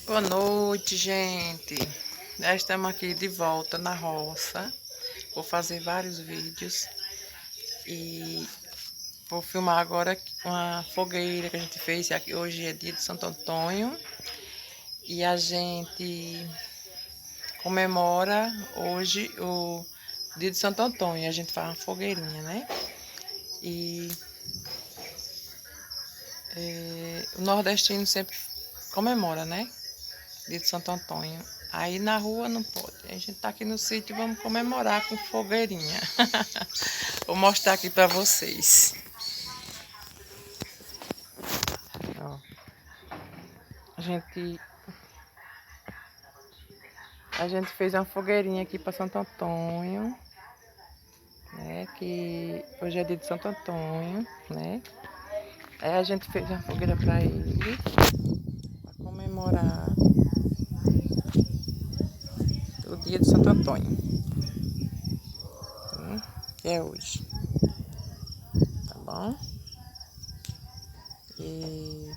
Boa noite, gente. Já estamos aqui de volta na roça. Vou fazer vários vídeos e vou filmar agora uma fogueira que a gente fez. Hoje é dia de Santo Antônio e a gente comemora hoje o dia de Santo Antônio. A gente faz uma fogueirinha, né? E o nordestino sempre comemora, né? Dia de Santo Antônio. Aí na rua não pode. A gente tá aqui no sítio e vamos comemorar com fogueirinha. Vou mostrar aqui pra vocês. Ó, a gente fez uma fogueirinha aqui para Santo Antônio, né? Que hoje é dia de Santo Antônio, né? Aí a gente fez uma fogueira para ele, para comemorar o dia de Santo Antônio, que é hoje, tá bom? E